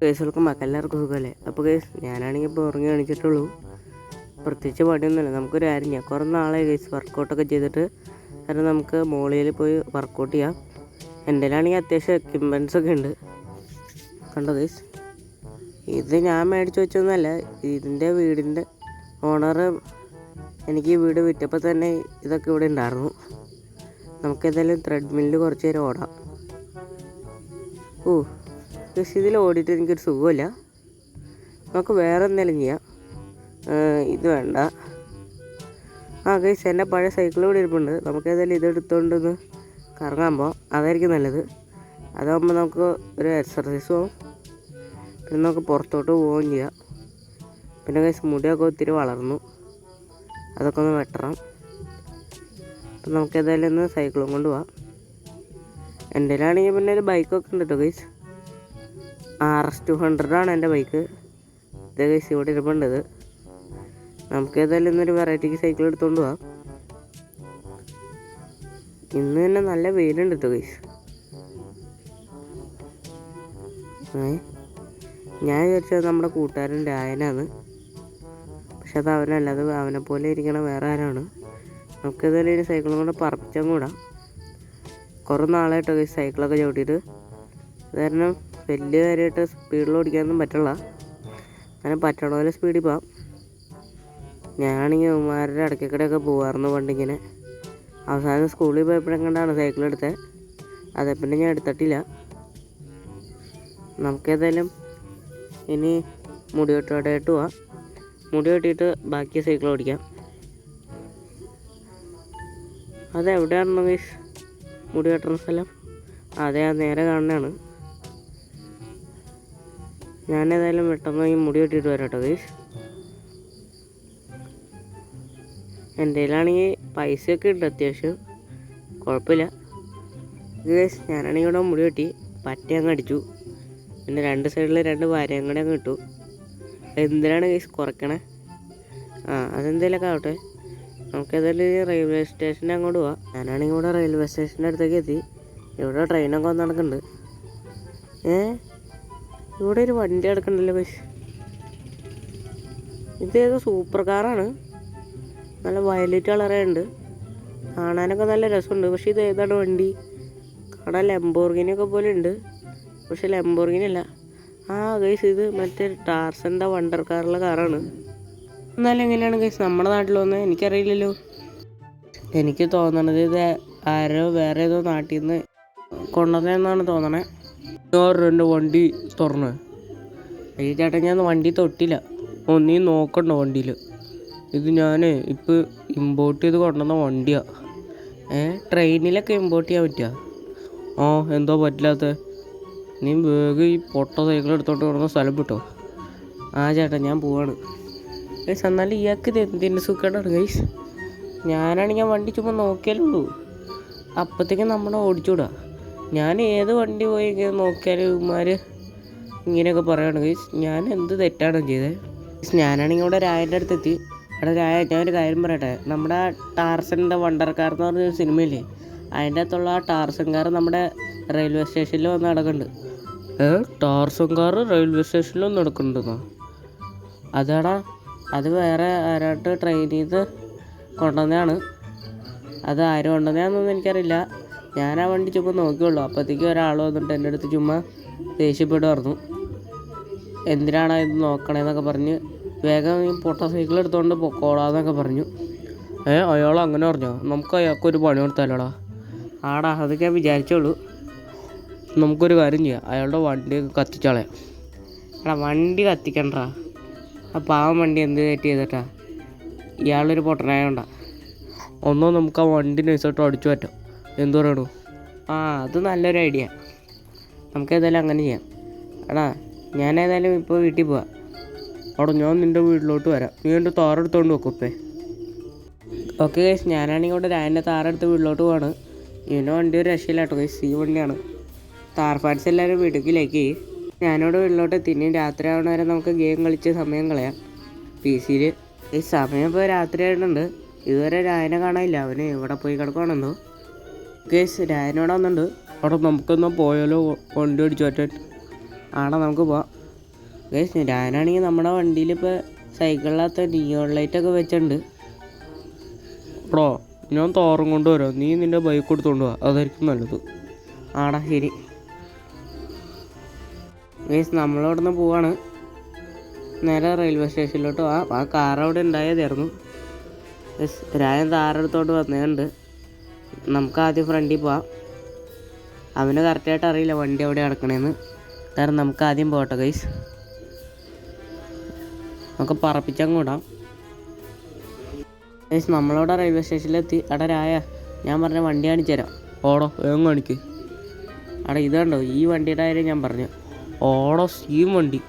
കേസുകൾക്ക് എല്ലാവർക്കും സുഖമല്ലേ? അപ്പോൾ കേസ് ഞാനാണെങ്കിൽ ഇപ്പോൾ ഉറങ്ങി കാണിച്ചിട്ടുള്ളൂ. പ്രത്യേകിച്ച് പണിയൊന്നുമില്ല. നമുക്കൊരു കാര്യം ചെയ്യാം. കുറേ നാളെ കേസ് വർക്കൗട്ടൊക്കെ ചെയ്തിട്ട് കാരണം നമുക്ക് മോളിൽ പോയി വർക്കൗട്ട് ചെയ്യാം. എൻ്റെ കയ്യിലാണെങ്കിൽ അത്യാവശ്യം എക്യുപ്മെൻറ്റ്സ് ഒക്കെ ഉണ്ട്. കണ്ടോ കേസ്, ഇത് ഞാൻ മേടിച്ച് വെച്ചൊന്നുമല്ല. ഇതിൻ്റെ വീടിൻ്റെ ഓണർ എനിക്ക് ഈ വീട് വിറ്റപ്പോൾ തന്നെ ഇതൊക്കെ ഇവിടെ ഉണ്ടായിരുന്നു. നമുക്കെന്തായാലും ത്രെഡ് മില്ലിൽ കുറച്ച് നേരം ഓടാം. പക്ഷേ ഇതിൽ ഓടിയിട്ട് എനിക്കൊരു സുഖമില്ല. നമുക്ക് വേറെ എന്തെങ്കിലും ചെയ്യാം. ഇത് വേണ്ട. ഗൈസ്, എൻ്റെ പഴയ സൈക്കിൾ ഇവിടെ ഇരിപ്പുണ്ട്. നമുക്ക് ഏതായാലും ഇത് എടുത്തുകൊണ്ടൊന്ന് കറങ്ങാൻ പോകാം. അതായിരിക്കും നല്ലത്. അതാകുമ്പോൾ നമുക്ക് ഒരു എക്സർസൈസും ആവും, പിന്നെ നമുക്ക് പുറത്തോട്ട് പോവുകയും ചെയ്യാം. പിന്നെ ഗൈസ്, മുടിയൊക്കെ ഒത്തിരി വളർന്നു, അതൊക്കെ ഒന്ന് വെട്ടണം. അപ്പം നമുക്ക് ഏതായാലും ഒന്ന് സൈക്കിളും കൊണ്ട് പോവാം. എൻ്റെ കയ്യിലാണെങ്കിൽ പിന്നെ ഒരു ബൈക്കൊക്കെ ഉണ്ട് കേട്ടോ ഗൈസ്. RS200 ആണ് എൻ്റെ ബൈക്ക്. ഇത് ഗൈസ് ഇവിടെ ഇരിപ്പുണ്ടത്. നമുക്ക് ഏതായാലും ഇന്നൊരു വെറൈറ്റിക്ക് സൈക്കിൾ എടുത്തുകൊണ്ട് പോവാം. ഇന്ന് തന്നെ നല്ല വെയിലുണ്ട് കേട്ടോ ഗൈസ്. ഞാൻ വിചാരിച്ചത് നമ്മുടെ കൂട്ടുകാരൻ രായനാണ്, പക്ഷെ അത് അവനല്ല. അത് അവനെ പോലെ ഇരിക്കണ വേറെ ആരാണ്. നമുക്ക് ഏതായാലും ഇനി സൈക്കിളും കൂടെ പറപ്പിച്ചാൽ കൂടാം. കുറേ നാളായിട്ടോ ഗൈസ് സൈക്കിളൊക്കെ ചവിട്ടിയിട്ട്. കാരണം വലിയ കാര്യമായിട്ട് സ്പീഡിൽ ഓടിക്കാനൊന്നും പറ്റില്ല. അങ്ങനെ പറ്റണ പോലെ സ്പീഡിൽ പോവാം. ഞാനാണെങ്കിൽ ഉമ്മാരുടെ ഇടയ്ക്കിടെയൊക്കെ പോകാറുണ്ട് പണ്ടിങ്ങനെ. അവസാനം സ്കൂളിൽ പോയപ്പോഴെങ്ങാണ്ടാണ് സൈക്കിൾ എടുത്തത്. അതേ പിന്നെ ഞാൻ എടുത്തിട്ടില്ല. നമുക്കേതായാലും ഇനി മുടി വെട്ടോടായിട്ട് പോവാം. മുടി വെട്ടിയിട്ട് ബാക്കി സൈക്കിൾ ഓടിക്കാം. അതെവിടെയാണെന്നോ ഗൈസ് മുടി വെട്ടുന്ന സ്ഥലം? അതെ, ആ നേരെ കാണുന്നതാണ്. ഞാനേതായാലും പെട്ടെന്ന് ഈ മുടി വെട്ടിയിട്ട് വരാം കേട്ടോ ഗൈസ്. എൻ്റെ കയ്യിലാണെങ്കിൽ പൈസയൊക്കെ ഉണ്ട് അത്യാവശ്യം, കുഴപ്പമില്ല ഗൈസ്. ഞാനാണെങ്കിൽ ഇവിടെ മുടി വെട്ടി പറ്റി അങ്ങ് അടിച്ചു. പിന്നെ രണ്ട് സൈഡിൽ രണ്ട് വരയും കൂടെ അങ്ങ് ഇട്ടു. എന്തിനാണ് ഗൈസ് കുറയ്ക്കണേ? അതെന്തേലൊക്കെ ആവട്ടെ. നമുക്കേതായാലും റെയിൽവേ സ്റ്റേഷൻ്റെ അങ്ങോട്ട് പോവാം. ഞാനാണെങ്കിൽ ഇവിടെ റെയിൽവേ സ്റ്റേഷൻ്റെ അടുത്തേക്ക് എത്തി. ഇവിടെ ട്രെയിനൊക്കെ വന്ന് നടക്കുന്നുണ്ട്. ഇവിടെ ഒരു വണ്ടി കിടക്കണ്ടല്ലോ ഗൈസ്. ഇതേതോ സൂപ്പർ കാറാണ്, നല്ല വയലറ്റ് കളറേ ഉണ്ട്. കാണാനൊക്കെ നല്ല രസമുണ്ട്. പക്ഷേ ഇത് ഏതാണ് വണ്ടി? കാണാൻ ലംബോർഗിനിയൊക്കെ പോലെ ഉണ്ട്, പക്ഷെ ലംബോർഗിനി അല്ല. ഗൈസ്, ഇത് മറ്റേ ടാർസൻ്റെ വണ്ടർ കാറുള്ള കാറാണ്. എന്നാലും എങ്ങനെയാണ് ഗൈസ് നമ്മുടെ നാട്ടിൽ വന്നത്? എനിക്കറിയില്ലല്ലോ. എനിക്ക് തോന്നണത് ഇത് ആരോ വേറെ ഏതോ നാട്ടിൽ നിന്ന് കൊണ്ടുവന്നതെന്നാണ് തോന്നണേ. എൻ്റെ വണ്ടി തുറന്ന് ഈ ചേട്ടൻ, ഞാൻ വണ്ടി തൊട്ടില്ല. ഒന്നീ നോക്കണ്ടോ വണ്ടിയിൽ? ഇത് ഞാൻ ഇപ്പോൾ ഇമ്പോർട്ട് ചെയ്ത് കൊണ്ടുവന്ന വണ്ടിയാണ്. ട്രെയിനിലൊക്കെ ഇമ്പോർട്ട് ചെയ്യാൻ പറ്റുക? എന്തോ പറ്റില്ലാത്ത? നീ വേഗം ഈ പൊട്ട സൈക്കിൾ എടുത്തോണ്ട് കൊണ്ടുവന്ന സ്ഥലം വിട്ടോ. ചേട്ടാ, ഞാൻ പോവാണ് ഗൈസ്. എന്നാലും ഇയാൾക്ക് ഇത് എന്തിൻ്റെ സുഖമാണ് ഗൈസ്? ഞാനാണെങ്കിൽ വണ്ടി ചുമ്മാ നോക്കിയാലുള്ളൂ, അപ്പോഴത്തേക്കും നമ്മളെ ഓടിച്ചുവിടാം. ഞാൻ ഏത് വണ്ടി പോയി ഇങ്ങനെ നോക്കിയാലും ഇവന്മാർ ഇങ്ങനെയൊക്കെ പറയുകയാണ് ഗൈസ്. ഞാൻ എന്ത് തെറ്റാണ് ചെയ്തത്? ഞാനാണെങ്കിൽ ഇവിടെ രായൻ്റെ അടുത്തെത്തി. രായ, ഞാനൊരു കാര്യം പറയട്ടെ. നമ്മുടെ ടാർസൻ്റെ വണ്ടർ കാർ എന്ന് പറഞ്ഞൊരു സിനിമയില്ലേ, അതിൻ്റെ അകത്തുള്ള ആ ടാർസൻ കാർ നമ്മുടെ റെയിൽവേ സ്റ്റേഷനിൽ വന്ന് നടക്കുന്നുണ്ട്. ടാർസൻ കാർ റെയിൽവേ സ്റ്റേഷനിൽ വന്ന് നടക്കുന്നുണ്ടെന്നോ? അതാടാ, അത് വേറെ ആരായിട്ട് ട്രെയിൻ ചെയ്ത് കൊണ്ടുവന്നതാണ്. അത് ആരും കൊണ്ടുവന്നതാണെന്നൊന്നും എനിക്കറിയില്ല. ഞാൻ ആ വണ്ടി ചുമ്മാ നോക്കിയുള്ളൂ, അപ്പോഴത്തേക്കും ഒരാൾ വന്നിട്ട് എൻ്റെ അടുത്ത് ചുമ്മാ ദേഷ്യപ്പെടുമായിരുന്നു. എന്തിനാണ് ഇത് നോക്കണേന്നൊക്കെ പറഞ്ഞ് വേഗം ഈ പൊട്ട സൈക്കിൾ എടുത്തുകൊണ്ട് പൊക്കോളാന്നൊക്കെ പറഞ്ഞു. അയാൾ അങ്ങനെ പറഞ്ഞോ? നമുക്ക് അയാൾക്കൊരു പണി കൊടുത്താലോടാ. അതൊക്കെ ഞാൻ വിചാരിച്ചോളൂ. നമുക്കൊരു കാര്യം ചെയ്യാം, അയാളുടെ വണ്ടി കത്തിച്ചാളയാം. വണ്ടി കത്തിക്കണ്ടാ. പാവം വണ്ടി എന്ത് തെറ്റ് ചെയ്തിട്ടാ? ഇയാളൊരു പൊട്ടനായോണ്ടാ. നമുക്ക് ആ വണ്ടി നൈസായിട്ട് അടിച്ചു പറ്റാം. എന്തു പറയണു? അത് നല്ലൊരു ഐഡിയ. നമുക്കേതായാലും അങ്ങനെ ചെയ്യാം. ഞാനേതായാലും ഇപ്പോൾ വീട്ടിൽ പോവാം. ഞാൻ നിൻ്റെ വീട്ടിലോട്ട് വരാം. നീ എൻ്റെ താറെടുത്തോണ്ട് വെക്കും ഇപ്പേ. ഓക്കെ ഗൈസ്, ഞാനാണെങ്കിൽ ഇവിടെ രായൻ്റെ താറെടുത്ത് വീട്ടിലോട്ട് പോവാണ്. ഇവൻ്റെ വണ്ടി ഒരു രക്ഷയില്ല കേട്ടോ ഗൈസ്. ഈ വണ്ടിയാണ്. താർ ഫാൻസ് എല്ലാവരും വീട്ടിലേക്ക് ലൈക്ക് ചെയ്യും. ഞാനിവിടെ വീട്ടിലോട്ട് എത്തി. ഇനി രാത്രി ആവണ വരെ നമുക്ക് ഗെയിം കളിച്ച് സമയം കളയാം PC-യിൽ. ഈ സമയം ഇപ്പോൾ രാത്രി ആയിട്ടുണ്ട്. ഇതുവരെ രായനെ കാണാനില്ല. അവന് ഇവിടെ പോയി കിടക്കുകയാണെന്നോ. ഗൈസ്, രായനോടെ വന്നിട്ടുണ്ട്. നമുക്കൊന്ന് പോയാലോ വണ്ടി അടിച്ചു പറ്റാൻ? നമുക്ക് പോവാം. ഗൈസ് ഞാനാണെങ്കിൽ നമ്മുടെ വണ്ടിയിൽ ഇപ്പോൾ സൈക്കിളിനകത്ത് നിയോൺ ലൈറ്റൊക്കെ വെച്ചിട്ടുണ്ട്. ബ്രോ ഞാൻ തോറും കൊണ്ടുവരാം, നീ നിൻ്റെ ബൈക്ക് എടുത്തുകൊണ്ട് പോവാ, അതായിരിക്കും നല്ലത്. ആടാ ശരി ഗൈസ്. നമ്മളിവിടെ നിന്ന് പോവാണ് നേരെ റെയിൽവേ സ്റ്റേഷനിലോട്ട്. ആ കാർ അവിടെ ഉണ്ടായതായിരുന്നു. ഗൈസ് രായൻ താറെടുത്തോട്ട് വന്നതുണ്ട്. നമുക്ക് ആദ്യം ഫ്രണ്ടിൽ പോവാം. അവന് കറക്റ്റായിട്ട് അറിയില്ല വണ്ടി എവിടെ കിടക്കണേന്ന്. കാരണം നമുക്ക് ആദ്യം പോകട്ടെ ഗൈസ്. നമുക്ക് പറപ്പിച്ചങ്ങോട്ടാം ഗൈസ്. നമ്മളവിടെ റെയിൽവേ സ്റ്റേഷനിലെത്തി. അവിടെ രായ ഞാൻ പറഞ്ഞ വണ്ടി കാണിച്ചു തരാം. ഓടോ വേഗം കാണിക്ക്. അവിടെ ഇത് കണ്ടോ, ഈ വണ്ടിയുടെ കാര്യം ഞാൻ പറഞ്ഞു. ഓടോ സീം വണ്ടി.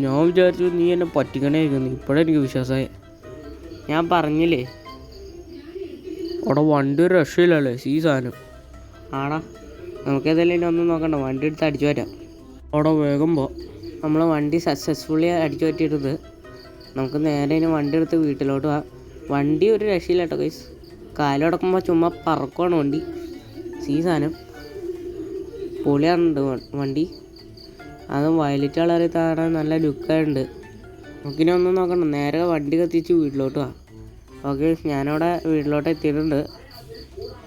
ഞാൻ വിചാരിച്ചു നീ എന്നെ പറ്റിക്കണേക്കുന്നു. ഇപ്പോഴെനിക്ക് വിശ്വാസമായി. ഞാൻ പറഞ്ഞില്ലേ അവിടെ വണ്ടി ഒരു രക്ഷയില്ലല്ലേ സീ സാധനം. ആടാ നമുക്കേതായാലും ഇനി ഒന്നും നോക്കണ്ട, വണ്ടി എടുത്ത് അടിച്ചു വരാം. അവിടെ വേഗം പോ. നമ്മൾ വണ്ടി സക്സസ്ഫുള്ളി അടിച്ചു പറ്റിയിട്ടത്. നമുക്ക് നേരെ ഇനി വണ്ടി എടുത്ത് വീട്ടിലോട്ട് പോവാം. വണ്ടി ഒരു രക്ഷയില്ല കേട്ടോ ഗൈസ്. കാലടക്കുമ്പോൾ ചുമ്മാ പറക്കുവാണ് വണ്ടി. സീ സാധനം പൊളിയാണുണ്ട് വണ്ടി. അതും വയലറ്റ് കളറിൽ താഴെ നല്ല ലുക്കായുണ്ട്. നമുക്കിനി ഒന്നും നോക്കണം, നേരെ വണ്ടി കത്തിച്ച് വീട്ടിലോട്ട് പോവാം. ഓക്കെ ഞാനവിടെ വീട്ടിലോട്ട് എത്തിയിട്ടുണ്ട്.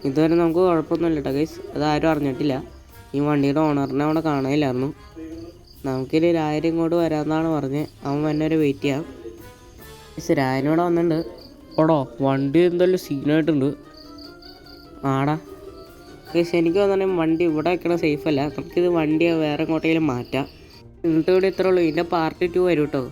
ഇതുവരെ നമുക്ക് കുഴപ്പമൊന്നുമില്ല കേട്ടോ ഗൈസ്. അതാരും അറിഞ്ഞിട്ടില്ല. ഈ വണ്ടിയുടെ ഓണറിനെ അവിടെ കാണാനില്ലായിരുന്നു. നമുക്കിനി രായനും ഇങ്ങോട്ട് വരാമെന്നാണ് പറഞ്ഞത്. അവൻ വന്നവരെ വെയിറ്റ് ചെയ്യാം. ഗൈസ് രായനോടെ വന്നിട്ടുണ്ട്. ഓടോ വണ്ടി എന്തായാലും സീനായിട്ടുണ്ട്. ആടാ ഗൈസ് എനിക്ക് തോന്നുന്നു വണ്ടി ഇവിടെ വെക്കണ സേഫ് അല്ല. നമുക്കിത് വണ്ടി വേറെ എങ്ങോട്ടെങ്കിലും മാറ്റാം. ഇന്നത്തെ ഇവിടെ ഇത്രേ ഉള്ളൂ. ഇതിൻ്റെ പാർട്ട് 2 വരും കേട്ടോ.